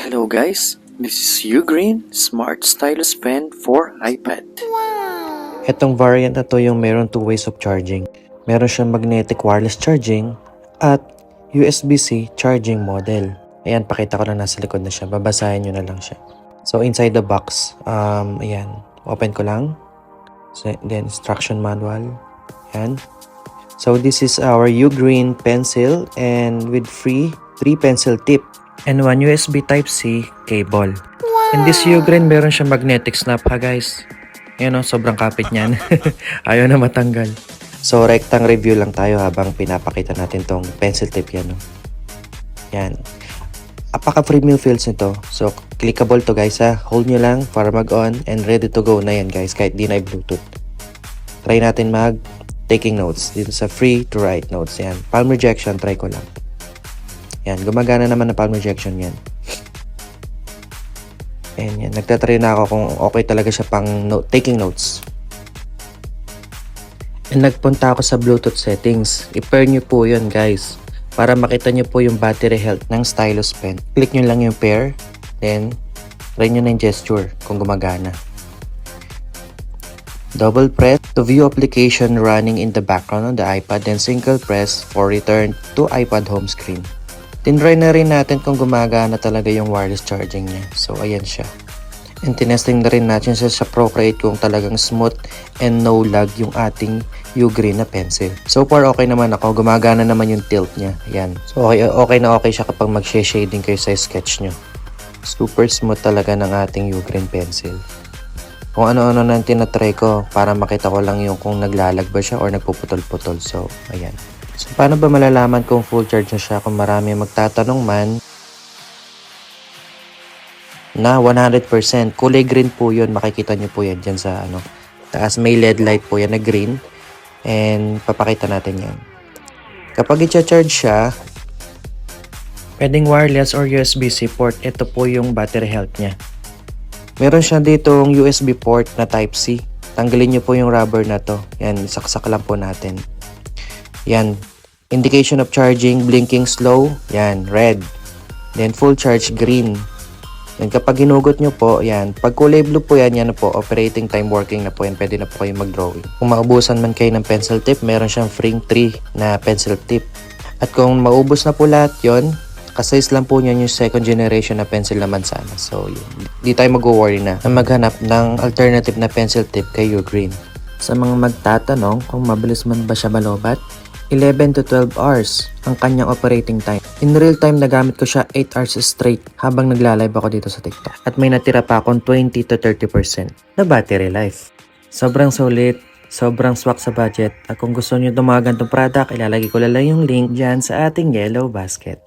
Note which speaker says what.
Speaker 1: Hello guys, this is Ugreen Smart Stylus Pen for iPad.
Speaker 2: Itong variant na to yung meron 2 ways of charging. Meron siyang magnetic wireless charging at USB-C charging model. Ayan, pakita ko na nasa likod na siya. Babasahin nyo na lang siya. So inside the box, ayan, open ko lang. So, then instruction manual. Ayan. So this is our Ugreen pencil and with free 3 pencil tip and 1 USB Type-C cable. And this Ugreen meron siyang magnetic snap ha guys. Ayan o, sobrang kapit niyan. Ayaw na matanggal. So, rectang review lang tayo habang pinapakita natin tong pencil tip yan. No? Yan. Apaka-free meal fields nito. So, clickable to guys ha. Hold nyo lang para mag-on and ready to go na yan guys kahit di na Bluetooth. Try natin taking notes. Dito sa free to write notes. Yan. Palm rejection, try ko lang. Yan. Gumagana naman na palm rejection yan. Ayan yan. Nagtatry na ako kung okay talaga siya pang taking notes. And nagpunta ako sa Bluetooth settings. I-pair nyo po yun guys. Para makita nyo po yung battery health ng stylus pen. Click nyo lang yung pair. Then, try nyo na yung gesture kung gumagana. Double press to view application running in the background on the iPad. Then single press for return to iPad home screen. Tinry na rin natin kung gumagana talaga yung wireless charging niya. So, ayan siya. And tinesting na rin natin sa Procreate kung talagang smooth and no lag yung ating Ugreen na pencil. So far, okay naman ako. Gumagana naman yung tilt niya. Ayan. So, okay na okay siya kapag mag-shading kayo sa sketch nyo. Super smooth talaga ng ating Ugreen pencil. Kung ano-ano na tinatry ko para makita ko lang yung kung naglalag ba siya or nagpuputol-putol. So, ayan. So, paano ba malalaman kung full charge na siya kung marami magtatanong man na 100%. Kulay green po yun. Makikita nyo po yan dyan sa taas. May LED light po yan na green. And papakita natin yan. Kapag i-charge siya, pwedeng wireless or USB-C port. Ito po yung battery health niya. Meron siya ditong USB port na Type-C. Tanggalin nyo po yung rubber na to. Yan, saksak lang po natin. Yan. Indication of charging, blinking slow. Yan, red. Then full charge, green. Then kapag hinugot nyo po, yan. Pag kulay blue po yan, yan po. Operating time working na po yan. Pwede na po kayo mag-drawing. Kung maubusan man kayo ng pencil tip, meron siyang free 3 na pencil tip. At kung maubos na po lahat yon, kasize lang po niyan yung second generation na pencil naman sana. So, yun. Di tayo mag-worry na maghanap ng alternative na pencil tip kay Ugreen. Sa mga magtatanong kung mabilis man ba siya malobat, 11 to 12 hours ang kanyang operating time. In real time, nagamit ko siya 8 hours straight habang nagla-live ako dito sa TikTok. At may natira pa akong 20 to 30% na battery life. Sobrang sulit, sobrang swak sa budget. At kung gusto niyo tumagan itong product, ilalagay ko lang yung link dyan sa ating yellow basket.